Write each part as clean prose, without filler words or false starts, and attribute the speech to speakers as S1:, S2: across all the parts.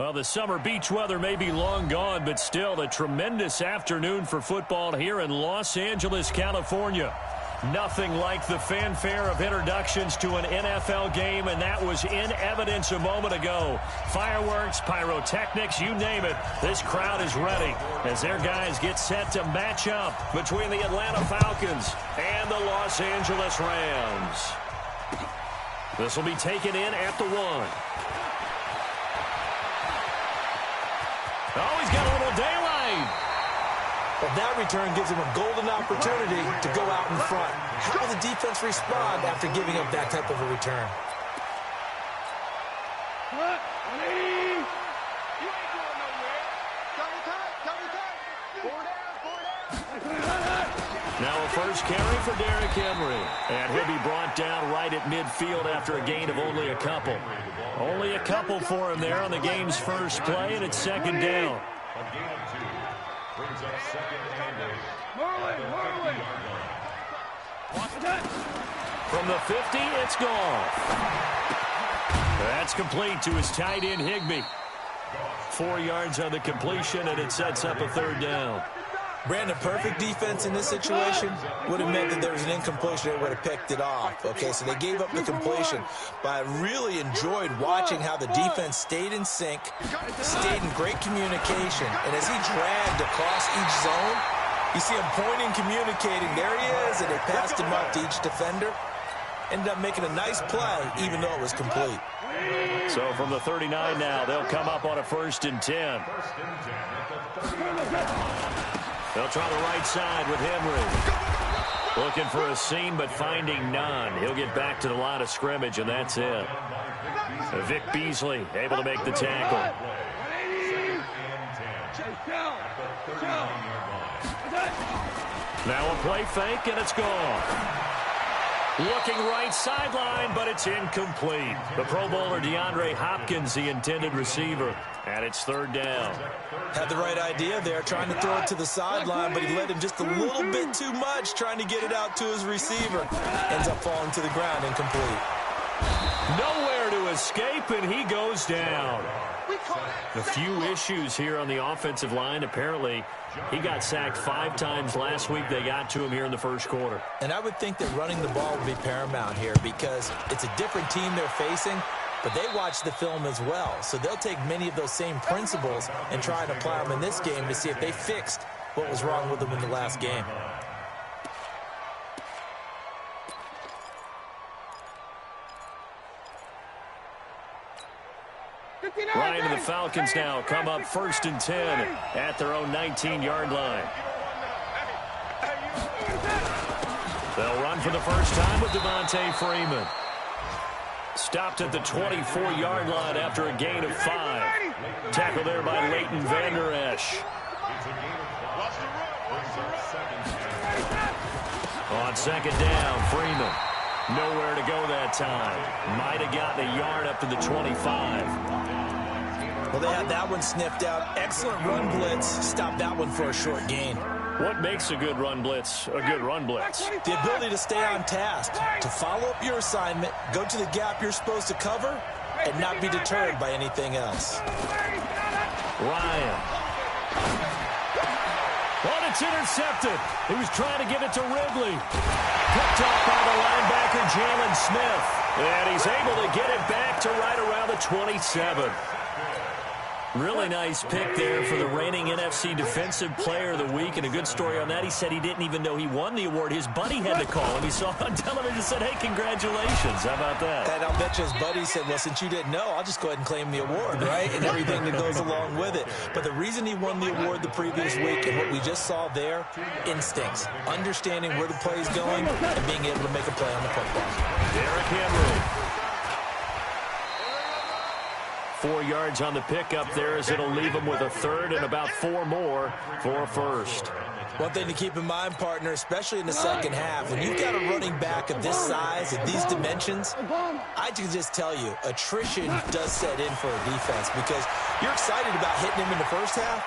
S1: Well, the summer beach weather may be long gone, but still a tremendous afternoon for football here in Los Angeles, California. Nothing like the fanfare of introductions to an NFL game, and that was in evidence a moment ago. Fireworks, pyrotechnics, you name it. This crowd is ready as their guys get set to match up between the Atlanta Falcons and the Los Angeles Rams. This will be taken in at the 1. Oh, he's got a little daylight.
S2: Well, that return gives him a golden opportunity to go out in front. How will the defense respond after giving up that type of a return?
S1: Now a first carry for Derrick Henry. And he'll be brought down right at midfield after a gain of only a couple. Only a couple for him there on the game's first play, and it's second down. From the 50, it's gone. That's complete to his tight end, Higbee. 4 yards on the completion, and it sets up a third down.
S2: Brandon, perfect defense in this situation would have meant that there was an incompletion. They would have picked it off. Okay, so they gave up the completion. But I really enjoyed watching how the defense stayed in sync, stayed in great communication. And as he dragged across each zone, you see him pointing, communicating. There he is, and they passed him up to each defender. Ended up making a nice play, even though it was complete.
S1: So from the 39 now, they'll come up on a 1st and 10. They'll try the right side with Henry. Looking for a seam, but finding none. He'll get back to the line of scrimmage, and that's it. Vic Beasley able to make the tackle. Now a play fake, and it's gone. Looking right sideline, but it's incomplete. The Pro Bowler DeAndre Hopkins, the intended receiver, and it's third down.
S2: Had the right idea there, trying to throw it to the sideline, but he led him just a little bit too much, trying to get it out to his receiver. Ends up falling to the ground, incomplete.
S1: Nowhere to escape, and he goes down. A few issues here on the offensive line. Apparently, he got sacked 5 times last week. They got to him here in the first quarter.
S2: And I would think that running the ball would be paramount here because it's a different team they're facing, but they watch the film as well. So they'll take many of those same principles and try and apply them in this game to see if they fixed what was wrong with them in the last game.
S1: Ryan and the Falcons now come up 1st and 10 at their own 19-yard line. They'll run for the first time with Devontae Freeman. Stopped at the 24-yard line after a gain of 5. Tackled there by Leighton Vander Esch. On second down, Freeman. Nowhere to go that time. Might have gotten a yard up to the 25.
S2: Well, they had that one sniffed out. Excellent run blitz. Stopped that one for a short gain.
S1: What makes a good run blitz a good run blitz?
S2: The ability to stay on task, to follow up your assignment, go to the gap you're supposed to cover, and not be deterred by anything else.
S1: Ryan. Oh, it's intercepted. He was trying to give it to Ridley. Picked off by the linebacker, Jalen Smith. And he's able to get it back to right around the 27. Really nice pick there for the reigning NFC Defensive Player of the Week. And a good story on that. He said he didn't even know he won the award. His buddy had to call him. He saw it on television and said, hey, congratulations. How about that?
S2: And I'll bet you his buddy said, well, since you didn't know, I'll just go ahead and claim the award, right? And everything that goes along with it. But the reason he won the award the previous week and what we just saw there, instincts. Understanding where the play is going and being able to make a play on the football.
S1: Derrick Henry. 4 yards on the pickup there as it'll leave him with a third and about 4 more for a first.
S2: One thing to keep in mind, partner, especially in the second half, when you've got a running back of this size, of these dimensions, I can just tell you, attrition does set in for a defense because you're excited about hitting him in the first half.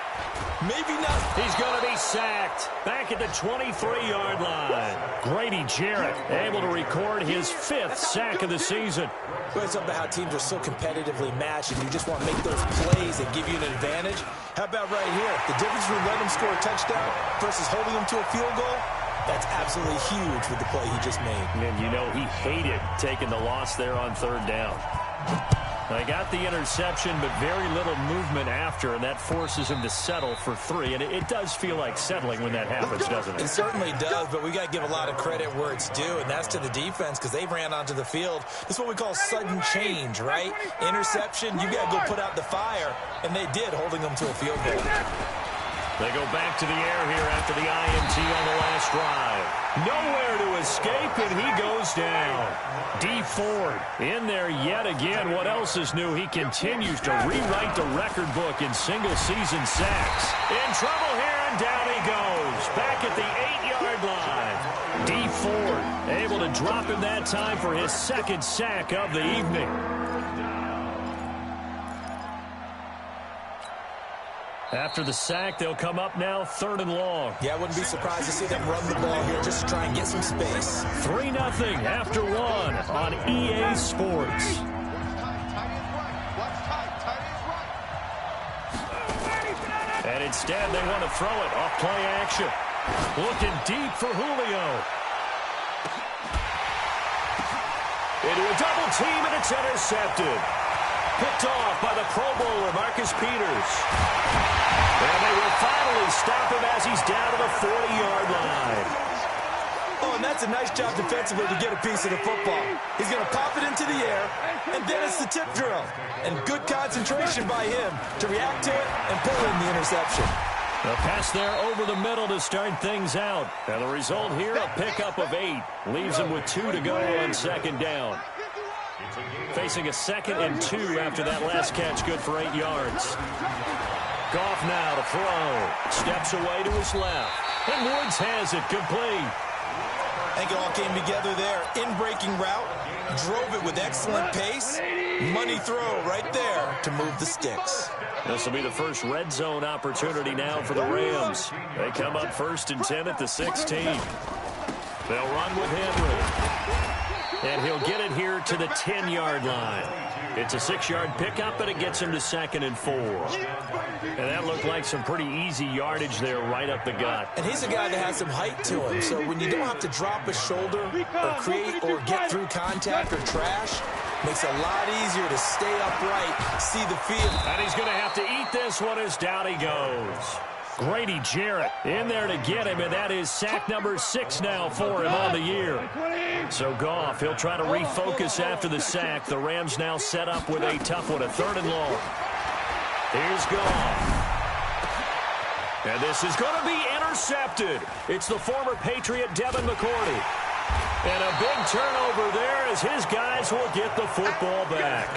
S2: Maybe not.
S1: He's going to be sacked back at the 23-yard line. Grady Jarrett able to record his 5th sack of the season.
S2: Well, it's about how teams are so competitively matched, and you just want to make those plays that give you an advantage. How about right here? The difference between letting him score a touchdown versus holding him to a field goal, that's absolutely huge with the play he just made.
S1: And you know he hated taking the loss there on 3rd down. They got the interception, but very little movement after, and that forces him to settle for 3. And it does feel like settling when that happens, doesn't it?
S2: It certainly does, but we got to give a lot of credit where it's due, and that's to the defense because they ran onto the field. This is what we call sudden change, right? Interception, you got to go put out the fire, and they did, holding them to a field goal.
S1: They go back to the air here after the INT on the last drive. Nowhere to escape, and he goes down. D. Ford in there yet again. What else is new? He continues to rewrite the record book in single-season sacks. In trouble here, and down he goes. Back at the 8-yard line. D. Ford able to drop him that time for his 2nd sack of the evening. After the sack, they'll come up now 3rd and long.
S2: Yeah, I wouldn't be surprised to see them run the ball here just to try and get some space.
S1: 3-0 after 1 on EA Sports. And instead, they want to throw it off play action. Looking deep for Julio. Into a double team, and it's intercepted. Picked off by the Pro Bowler, Marcus Peters. And they will finally stop him as he's down to the 40-yard line.
S2: Oh, and that's a nice job defensively to get a piece of the football. He's going to pop it into the air, and then it's the tip drill. And good concentration by him to react to it and pull in the interception.
S1: A pass there over the middle to start things out. And the result here, a pickup of 8. Leaves him with 2 to go on 2nd down. Facing a 2nd and 2 after that last catch, good for 8 yards. Goff now to throw. Steps away to his left. And Woods has it complete.
S2: I think it all came together there. In-breaking route. Drove it with excellent pace. Money throw right there to move the sticks.
S1: This will be the first red zone opportunity now for the Rams. They come up 1st and 10 at the 16. They'll run with Henry. And he'll get it here to the 10-yard line. It's a 6-yard pickup, but it gets him to 2nd and 4. And that looked like some pretty easy yardage there right up the gut.
S2: And he's a guy that has some height to him. So when you don't have to drop a shoulder or create or get through contact or trash, makes it a lot easier to stay upright, see the field.
S1: And he's going to have to eat this one as down he goes. Grady Jarrett in there to get him, and that is sack number 6 now for him on the year. So Goff, he'll try to refocus after the sack. The Rams now set up with a tough one, a 3rd and long. Here's Goff. And this is going to be intercepted. It's the former Patriot Devin McCourty. And a big turnover there as his guys will get the football back.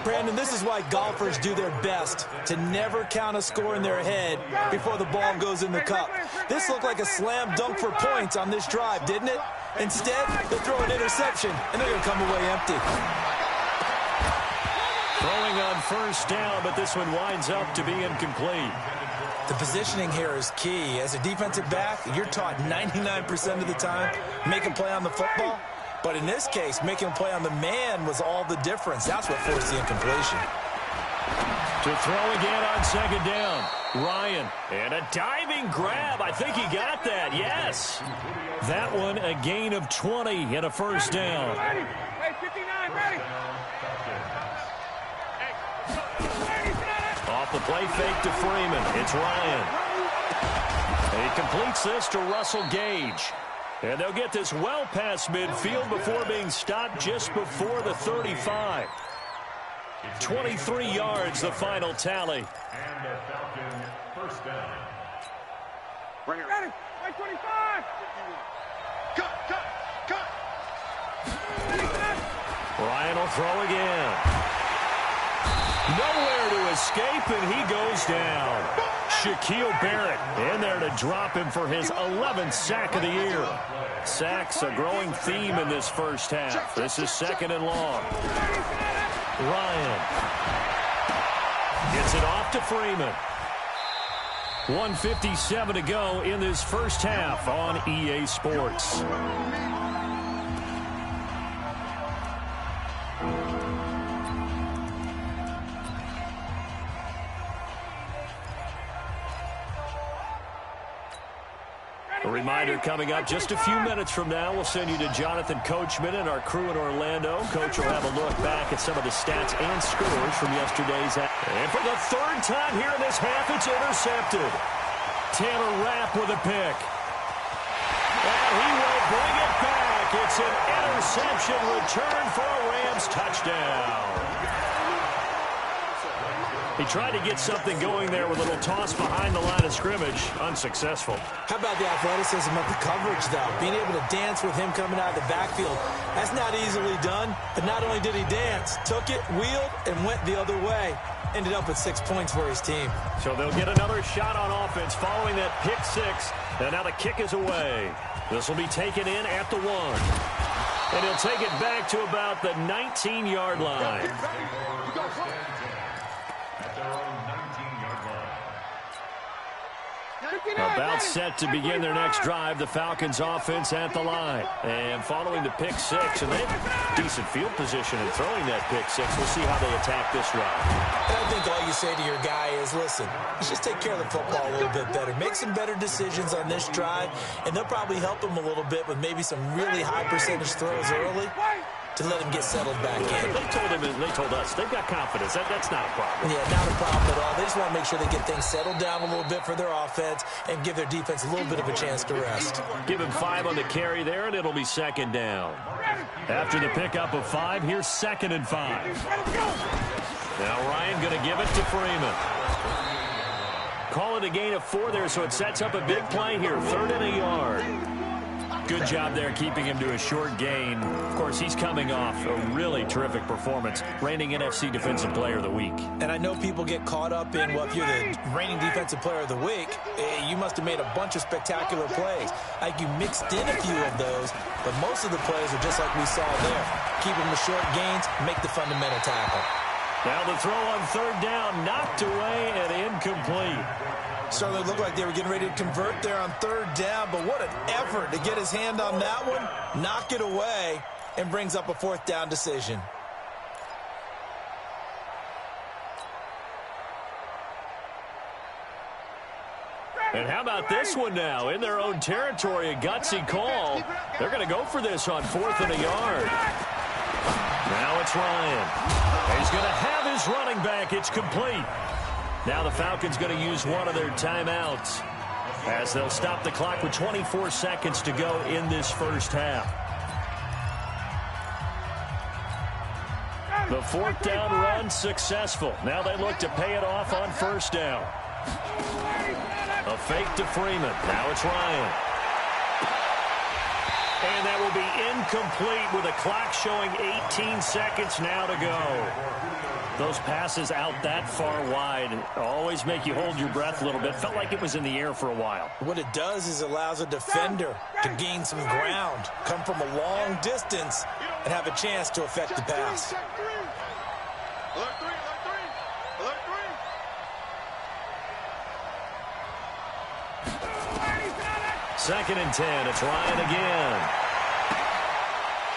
S2: Brandon, this is why golfers do their best to never count a score in their head before the ball goes in the cup. This looked like a slam dunk for points on this drive, didn't it? Instead, they throw an interception, and they're going to come away empty.
S1: Throwing on 1st down, but this one winds up to be incomplete.
S2: The positioning here is key. As a defensive back, you're taught 99% of the time, make a play on the football. But in this case, making a play on the man was all the difference. That's what forced the incompletion.
S1: To throw again on 2nd down. Ryan, and a diving grab. I think he got that, yes. That one, a gain of 20 and a 1st down. Off the play fake to Freeman. It's Ryan. And he completes this to Russell Gage. And they'll get this well past midfield before being stopped just before the 35. 23 yards, the final tally.
S3: And the Falcons 1st down.
S4: Bring it. Ready. 25.
S3: Cut.
S1: Ryan will throw again. Nowhere to escape, and he goes down. Shaquille Barrett in there to drop him for his 11th sack of the year. Sacks a growing theme in this first half. This is 2nd and long. Ryan gets it off to Freeman. 1:57 to go in this first half on EA Sports. A reminder coming up just a few minutes from now. We'll send you to Jonathan Coachman and our crew in Orlando. Coach will have a look back at some of the stats and scores from yesterday's half. And for the third time here in this half, it's intercepted. Taylor Rapp with a pick. And he will bring it back. It's an interception return for a Rams touchdown. He tried to get something going there with a little toss behind the line of scrimmage. Unsuccessful.
S2: How about the athleticism of the coverage, though? Being able to dance with him coming out of the backfield. That's not easily done. But not only did he dance, took it, wheeled, and went the other way. Ended up with 6 points for his team.
S1: So they'll get another shot on offense following that pick six. And now the kick is away. This will be taken in at the 1. And he'll take it back to about the 19-yard line. About set to begin their next drive, the Falcons offense at the line. And following the pick six, and they have decent field position in throwing that pick six. We'll see how they attack this drive.
S2: And I think all you say to your guy is, listen, let's just take care of the football a little bit better. Make some better decisions on this drive, and they'll probably help him a little bit with maybe some really high percentage throws early to let him get settled back in.
S1: They told him, and they told us, they've got confidence. That's not a problem.
S2: Yeah, not a problem at all. They just want to make sure they get things settled down a little bit for their offense and give their defense a little bit of a chance to rest.
S1: Give him 5 on the carry there, and it'll be second down. After the pickup of 5, here's 2nd and 5. Now Ryan going to give it to Freeman. Call it a gain of 4 there, so it sets up a big play here. 3rd and a yard. Good job there keeping him to a short gain. Of course, he's coming off a really terrific performance, reigning NFC Defensive Player of the Week.
S2: And I know people get caught up in, well, if you're the reigning Defensive Player of the Week, you must have made a bunch of spectacular plays. Like you mixed in a few of those, but most of the plays are just like we saw there. Keep them to short gains, make the fundamental tackle.
S1: Now the throw on 3rd down, knocked away and incomplete.
S2: Certainly looked like they were getting ready to convert there on 3rd down, but what an effort to get his hand on that one, knock it away, and brings up a 4th down decision.
S1: And how about this one now? In their own territory, a gutsy call. They're going to go for this on 4th and a yard. Now it's Ryan. He's going to have his running back. It's complete. Now the Falcons going to use one of their timeouts as they'll stop the clock with 24 seconds to go in this first half. The 4th down run successful. Now they look to pay it off on 1st down. A fake to Freeman. Now it's Ryan. And that will be incomplete with a clock showing 18 seconds now to go. Those passes out that far wide always make you hold your breath a little bit. Felt like it was in the air for a while.
S2: What it does is it allows a defender to gain some ground, come from a long distance, and have a chance to affect the pass.
S1: Second and 10. It's Ryan again.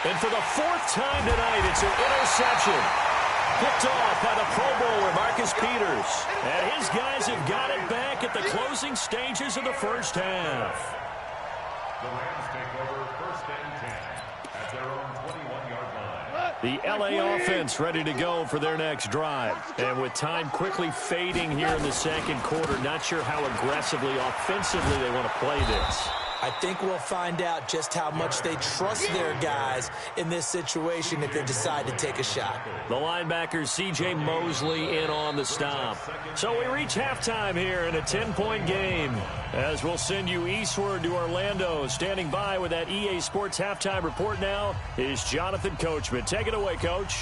S1: And for the 4th time tonight, it's an interception. Picked off by the Pro Bowler, Marcus Peters. And his guys have got it back at the closing stages of the first half.
S3: The Rams take over 1st and 10 at their own 21-yard line.
S1: The LA offense ready to go for their next drive. And with time quickly fading here in the 2nd quarter, not sure how aggressively, offensively they want to play this.
S2: I think we'll find out just how much they trust their guys in this situation if they decide to take a shot.
S1: The linebacker C.J. Mosley in on the stop. So we reach halftime here in a 10-point game. As we'll send you eastward to Orlando. Standing by with that EA Sports halftime report now is Jonathan Coachman. Take it away, Coach.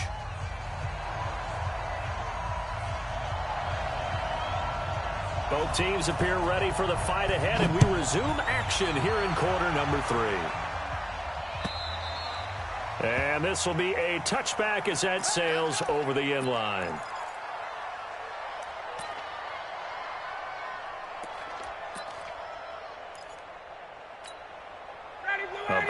S1: Both teams appear ready for the fight ahead, and we resume action here in quarter number 3. And this will be a touchback as that sails over the end line.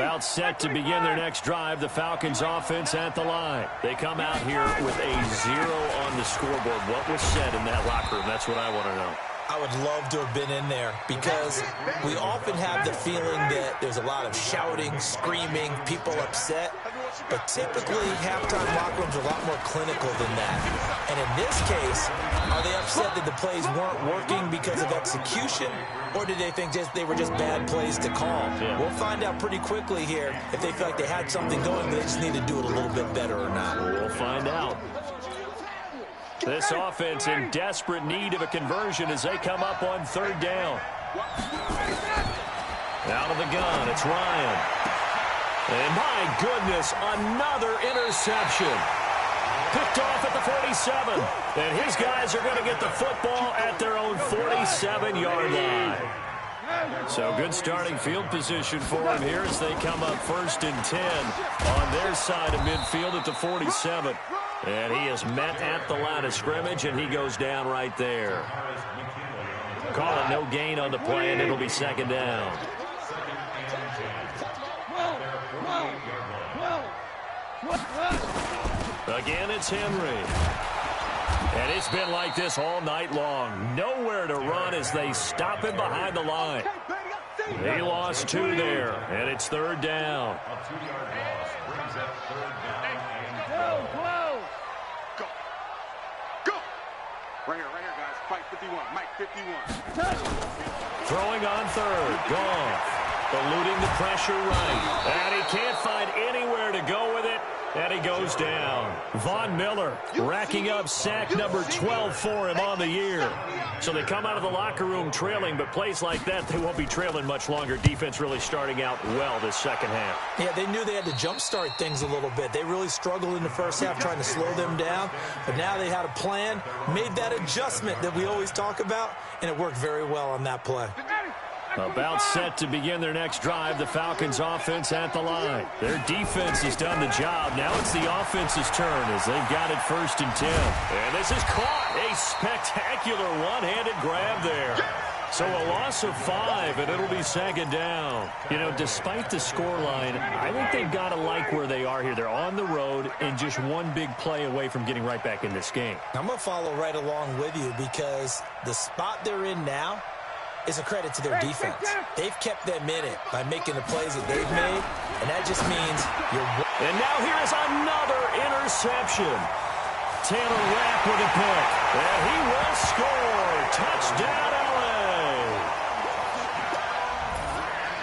S1: About set to begin their next drive, the Falcons offense at the line. They come out here with a 0 on the scoreboard. What was said in that locker room? That's what I want to know.
S2: I would love to have been in there because we often have the feeling that there's a lot of shouting, screaming, people upset. But typically, halftime locker rooms are a lot more clinical than that. And in this case, are they upset that the plays weren't working because of execution? Or did they think they were just bad plays to call?
S1: Yeah.
S2: We'll find out pretty quickly here if they feel like they had something going, but they just need to do it a little bit better or not.
S1: We'll find out. This offense in desperate need of a conversion as they come up on third down. Out of the gun, it's Ryan. And my goodness, another interception. Picked off at the 47. And his guys are going to get the football at their own 47-yard line. So good starting field position for him here as they come up 1st and 10 on their side of midfield at the 47. And he is met at the line of scrimmage, and he goes down right there. Call it no gain on the play, and it'll be 2nd down. Again, it's Henry. And it's been like this all night long. Nowhere to run as they stop him behind the line. He lost 2 there, and it's 3rd down.
S3: A 2-yard loss brings up 3rd down and
S4: Go. Go. Right here, guys. Fight 51. Mike 51.
S1: Throwing on 3rd. Goff. Eluding the pressure right. And he can't find anywhere to go with it. And he goes down. Von Miller racking up sack number 12 for him on the year. So they come out of the locker room trailing, but plays like that, they won't be trailing much longer. Defense really starting out well this second half.
S2: Yeah, they knew they had to jumpstart things a little bit. They really struggled in the first half trying to slow them down, but now they had a plan, made that adjustment that we always talk about, and it worked very well on that play.
S1: About set to begin their next drive, the Falcons offense at the line. Their defense has done the job. Now it's the offense's turn as they've got it 1st and 10. And this is caught. A spectacular one-handed grab there. So a loss of 5, and it'll be 2nd down. You know, despite the scoreline, I think they've got to like where they are here. They're on the road and just one big play away from getting right back in this game.
S2: I'm going to follow right along with you because the spot they're in now is a credit to their defense. They've kept them in it by making the plays that they've made, and that just means you're...
S1: And now here is another interception. Taylor Rapp with a pick, and he will score. Touchdown, LA.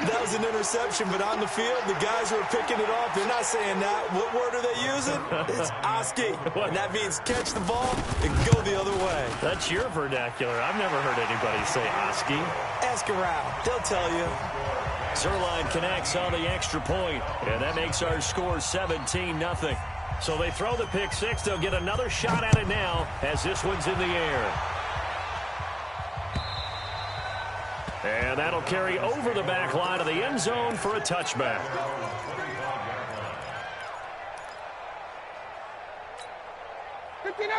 S2: That was an interception, but on the field, the guys who are picking it off, they're not saying that. What word are they using? It's Oski, and that means catch the ball and go the other way.
S1: That's your vernacular. I've never heard anybody say Oski.
S2: Ask around. They'll tell you.
S1: Zerline connects on the extra point, and that makes our score 17-0. So they throw the pick 6. They'll get another shot at it now as this one's in the air. And that'll carry over the back line of the end zone for a touchback.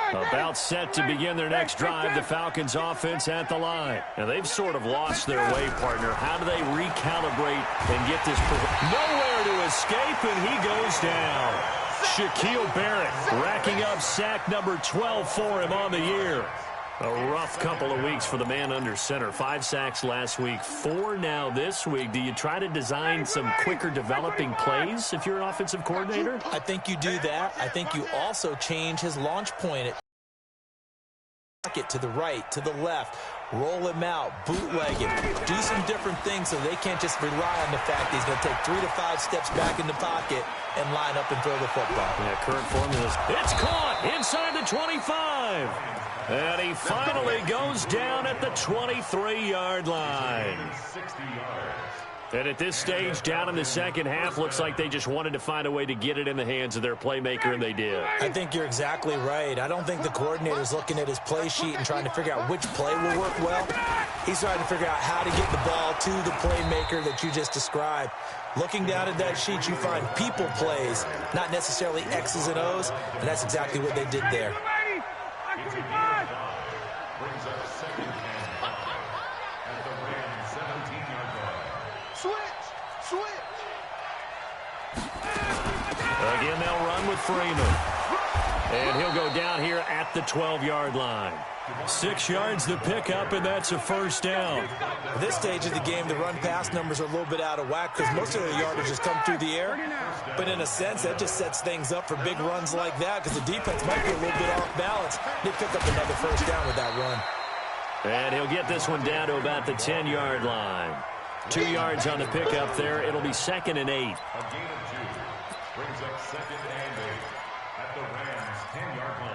S1: About set to begin their next drive, the Falcons offense at the line. Now they've sort of lost their way, partner. How do they recalibrate and get this? Nowhere to escape, and he goes down. Shaquille Barrett racking up sack number 12 for him on the year. A rough couple of weeks for the man under center. 5 sacks last week, 4 now this week. Do you try to design some quicker developing plays if you're an offensive coordinator?
S2: I think you do that. I think you also change his launch point. It to the right, to the left, roll him out, bootleg him, do some different things so they can't just rely on the fact that he's going to take 3 to 5 steps back in the pocket and line up and throw the football.
S1: Yeah, current formulas. It's caught inside the 25. And he finally goes down at the 23-yard line.
S3: 60 yards.
S1: And at this stage, down in the second half, looks like they just wanted to find a way to get it in the hands of their playmaker, and they did.
S2: I think you're exactly right. I don't think the coordinator's looking at his play sheet and trying to figure out which play will work well. He's trying to figure out how to get the ball to the playmaker that you just described. Looking down at that sheet, you find people plays, not necessarily X's and O's, and that's exactly what they did there.
S3: Brings up 2nd and 10 at the Rams' 17-yard line.
S4: Switch!
S1: Again, they'll run with Freeman. And he'll go down here at the 12-yard line. 6 yards the pickup, and that's a first down.
S2: At this stage of the game, the run-pass numbers are a little bit out of whack because most of the yardage has come through the air. But in a sense, that just sets things up for big runs like that because the defense might be a little bit off balance. They pick up another first down with that run.
S1: And he'll get this one down to about the 10-yard line. 2 yards on the pickup there. It'll be 2nd and 8.
S3: A gain of 2 brings up 2nd and 8 at the Rams' 10-yard line.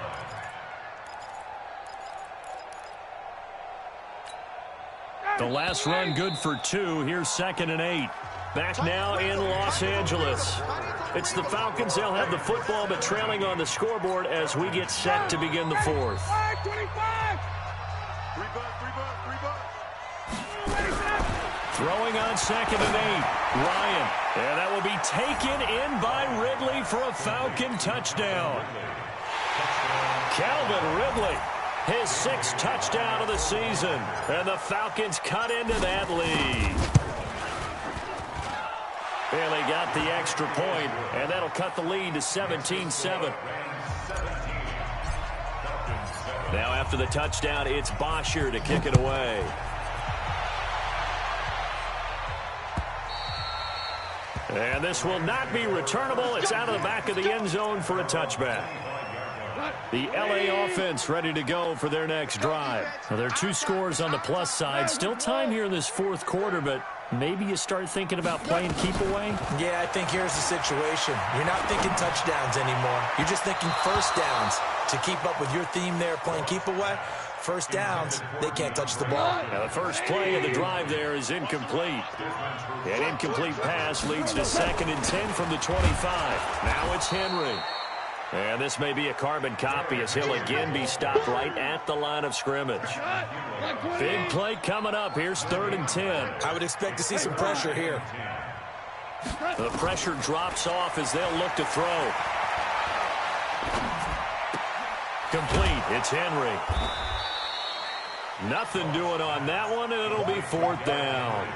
S1: The last run good for 2. Here's 2nd and 8. Back now in Los Angeles. It's the Falcons. They'll have the football, but trailing on the scoreboard as we get set to begin the 4th.
S4: 25.
S1: Throwing on 2nd and 8. Ryan. And that will be taken in by Ridley for a Falcon touchdown. Calvin Ridley. His 6th touchdown of the season. And the Falcons cut into that lead. And they got the extra point, and that'll cut the lead to 17-7. Now after the touchdown, it's Bosher to kick it away. And this will not be returnable. It's out of the back of the end zone for a touchback. The LA offense ready to go for their next drive. Well, there are 2 scores on the plus side. Still time here in this 4th quarter, but maybe you start thinking about playing keep away?
S2: Yeah, I think here's the situation. You're not thinking touchdowns anymore. You're just thinking first downs. To keep up with your theme there, playing keep away, first downs, they can't touch the ball.
S1: Now the first play of the drive there is incomplete. An incomplete pass leads to 2nd and 10 from the 25. Now it's Henry. And this may be a carbon copy as he'll again be stopped right at the line of scrimmage. Big play coming up. Here's 3rd and 10.
S2: I would expect to see some pressure here.
S1: The pressure drops off as they'll look to throw. Complete. It's Henry. Nothing doing on that one, and it'll be 4th down.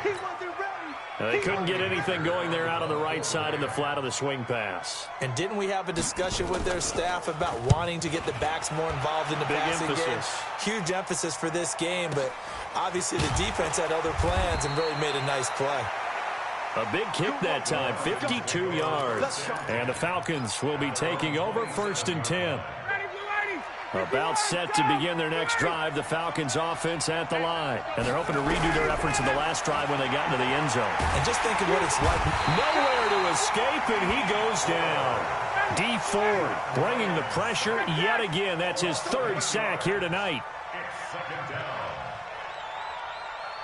S1: They couldn't get anything going there out on the right side in the flat of the swing pass.
S2: And didn't we have a discussion with their staff about wanting to get the backs more involved in the passing game? Huge emphasis for this game, but obviously the defense had other plans and really made a nice play.
S1: A big kick that time, 52 yards. And the Falcons will be taking over 1st and 10. About set to begin their next drive, the Falcons offense at the line. And they're hoping to redo their efforts in the last drive when they got into the end zone.
S2: And just think of what it's like.
S1: Nowhere to escape, and he goes down. D Ford bringing the pressure yet again. That's his 3rd sack here tonight.
S3: It's 2nd down.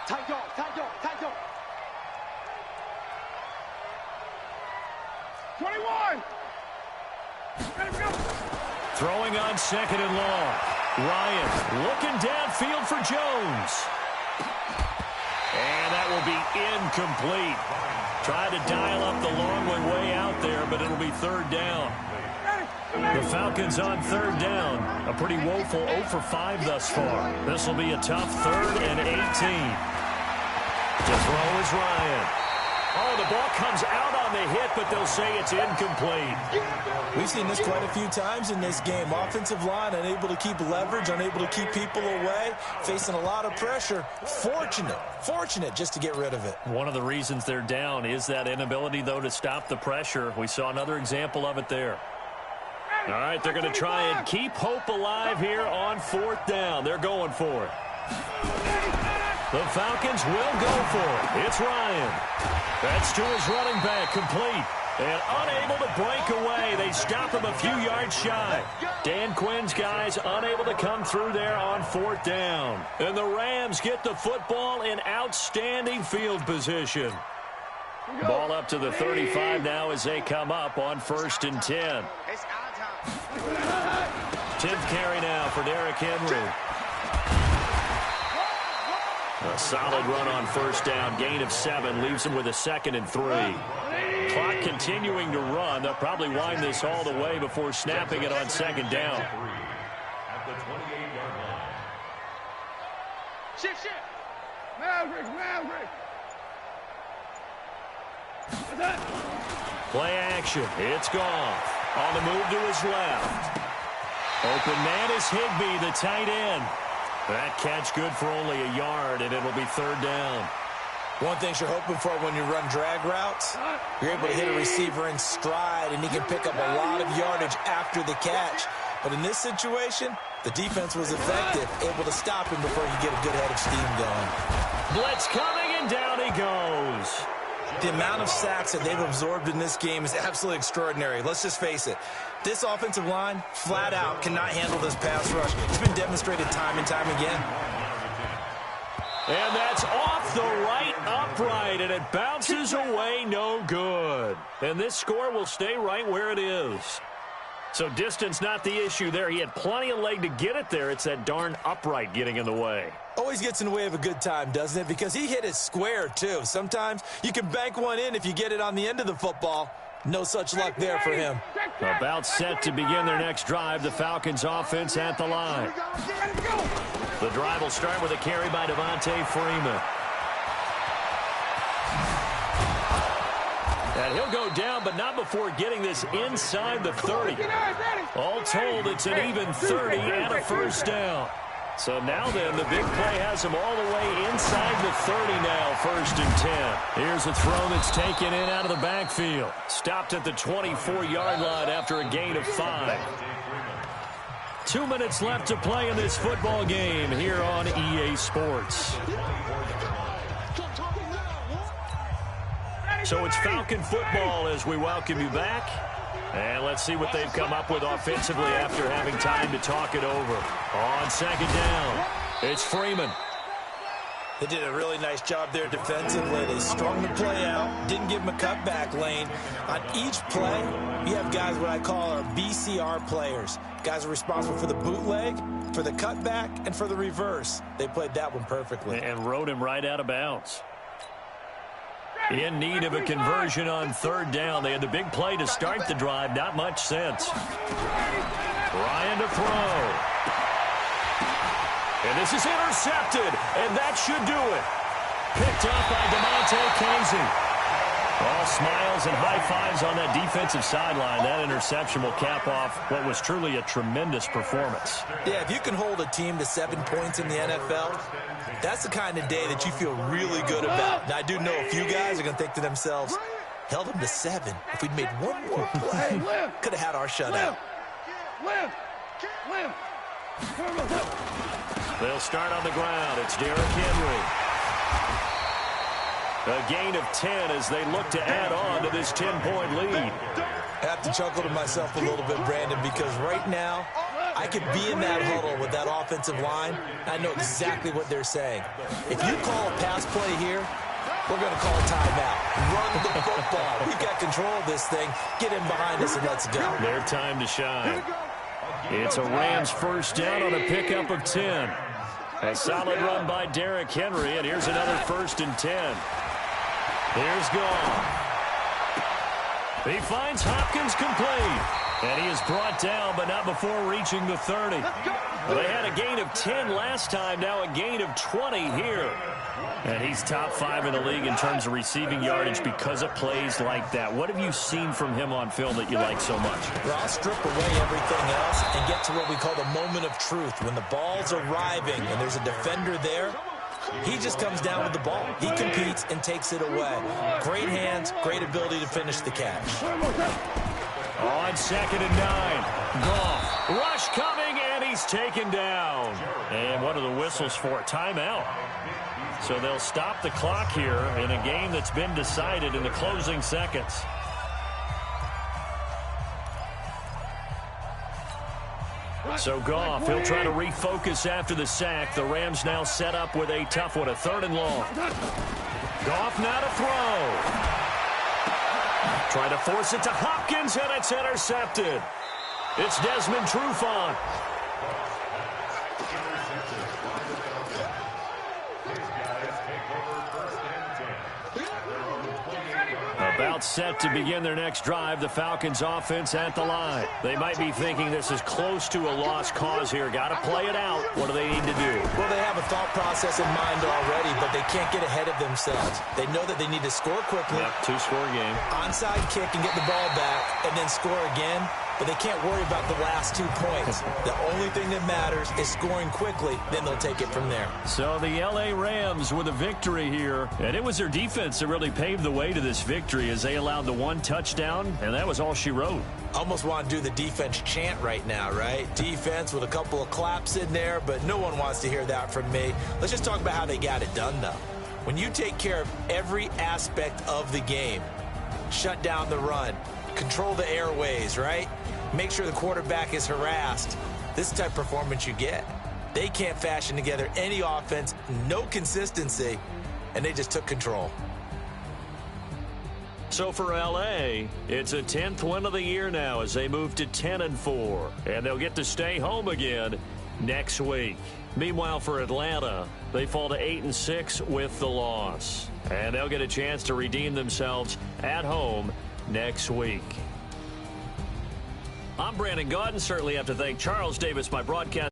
S4: Tight dog, tight dog, tight dog. 21. Let him go.
S1: Throwing on 2nd and long. Ryan looking downfield for Jones. And that will be incomplete. Tried to dial up the long way out there, but it'll be 3rd down. The Falcons on 3rd down. A pretty woeful 0 for 5 thus far. This will be a tough 3rd and 18. To throw is Ryan. Oh, the ball comes out on the hit, but they'll say it's incomplete.
S2: We've seen this quite a few times in this game. Offensive line unable to keep leverage, unable to keep people away, facing a lot of pressure. Fortunate just to get rid of it.
S1: One of the reasons they're down is that inability, though, to stop the pressure. We saw another example of it there. All right, they're going to try and keep hope alive here on 4th down. They're going for it. The Falcons will go for it. It's Ryan. That's to his running back, complete. And unable to break away. They stop him a few yards shy. Dan Quinn's guys unable to come through there on 4th down. And the Rams get the football in outstanding field position. Ball up to the 35 now as they come up on 1st and 10. 10th carry now for Derrick Henry. A solid run on 1st down. Gain of 7 leaves him with a 2nd and 3. Clock continuing to run. They'll probably wind this all the way before snapping it on 2nd down.
S3: At the 28-yard line.
S4: Shift. Maverick.
S1: Play action. It's Goff. On the move to his left. Open man is Higbee, the tight end. That catch good for only a yard, and it'll be third down.
S2: One thing you're hoping for when you run drag routes, you're able to hit a receiver in stride, and he can pick up a lot of yardage after the catch. But in this situation, the defense was effective, able to stop him before he get a good head of steam going.
S1: Blitz coming, and down he goes.
S2: The amount of sacks that they've absorbed in this game is absolutely extraordinary. Let's just face it. This offensive line, flat out, cannot handle this pass rush. It's been demonstrated time and time again.
S1: And that's off the right upright, and it bounces away, no good. And this score will stay right where it is. So distance not the issue there. He had plenty of leg to get it there. It's that darn upright getting in the way.
S2: Always gets in the way of a good time, doesn't it? Because he hit it square, too. Sometimes you can bank one in if you get it on the end of the football. No such luck there for him.
S1: About set to begin their next drive. The Falcons offense at the line. The drive will start with a carry by Devontae Freeman. And he'll go down, but not before getting this inside the 30. All told, it's an even 30 and a first down. So now then, the big play has him all the way inside the 30 now, 1st and 10. Here's a throw that's taken in out of the backfield. Stopped at the 24-yard line after a gain of 5. 2 minutes left to play in this football game here on EA Sports. So it's Falcon football as we welcome you back. And let's see what they've come up with offensively after having time to talk it over. On second down, it's Freeman.
S2: They did a really nice job there defensively. They strung the play out, didn't give him a cutback lane. On each play, you have guys what I call our BCR players. Guys are responsible for the bootleg, for the cutback, and for the reverse. They played that one perfectly.
S1: And rode him right out of bounds. In need of a conversion on third down. They had the big play to start the drive. Not much sense. Ryan to throw. And this is intercepted. And that should do it. Picked up by DeMonte Casey. All smiles and high fives on that defensive sideline. That interception will cap off what was truly a tremendous performance.
S2: Yeah, if you can hold a team to 7 points in the NFL, that's the kind of day that you feel really good about. Now, I do know a few guys are going to think to themselves, held them to 7. If we'd made one more play, could have had our shutout.
S1: They'll start on the ground. It's Derrick Henry. A gain of 10 as they look to add on to this 10-point lead.
S2: I have to chuckle to myself a little bit, Brandon, because right now I could be in that huddle with that offensive line. I know exactly what they're saying. If you call a pass play here, we're going to call a timeout. Run the football. We've got control of this thing. Get in behind us and let's go.
S1: Their time to shine. It's a Rams first down on a pickup of 10. A solid run by Derrick Henry, and here's another 1st and 10. Here's Goff. He finds Hopkins complete. And he is brought down, but not before reaching the 30. They had a gain of 10 last time, now a gain of 20 here. And he's top 5 in the league in terms of receiving yardage because of plays like that. What have you seen from him on film that you like so much?
S2: Well, I'll strip away everything else and get to what we call the moment of truth. When the ball's arriving and there's a defender there, he just comes down with the ball. He competes and takes it away. Great hands, great ability to finish the catch.
S1: On 2nd and 9. Goff. Rush coming, and he's taken down. And what are the whistles for? Timeout. So they'll stop the clock here in a game that's been decided in the closing seconds. So Goff, he'll try to refocus after the sack. The Rams now set up with a tough one, a 3rd and long. Goff now to throw. Trying to force it to Hopkins, and it's intercepted. It's Desmond Trufant. About It's set to begin their next drive. The Falcons offense at the line. They might be thinking this is close to a lost cause here. Got to play it out. What do they need to do?
S2: Well, they have a thought process in mind already, but they can't get ahead of themselves. They know that they need to score quickly.
S1: Yep, two-score game.
S2: Onside kick and get the ball back and then score again. But they can't worry about the last 2 points. The only thing that matters is scoring quickly. Then they'll take it from there.
S1: So the L.A. Rams with a victory here. And it was their defense that really paved the way to this victory as they allowed the 1 touchdown. And that was all she wrote.
S2: Almost want to do the defense chant right now, right? Defense with a couple of claps in there, but no one wants to hear that from me. Let's just talk about how they got it done, though. When you take care of every aspect of the game, shut down the run, control the airways, right? Make sure the quarterback is harassed. This is the type of performance you get. They can't fashion together any offense, no consistency, and they just took control.
S1: So for L.A., it's a 10th win of the year now as they move to 10-4. And they'll get to stay home again next week. Meanwhile, for Atlanta, they fall to 8-6 with the loss. And they'll get a chance to redeem themselves at home next week. I'm Brandon Gaudin. Certainly have to thank Charles Davis, my broadcast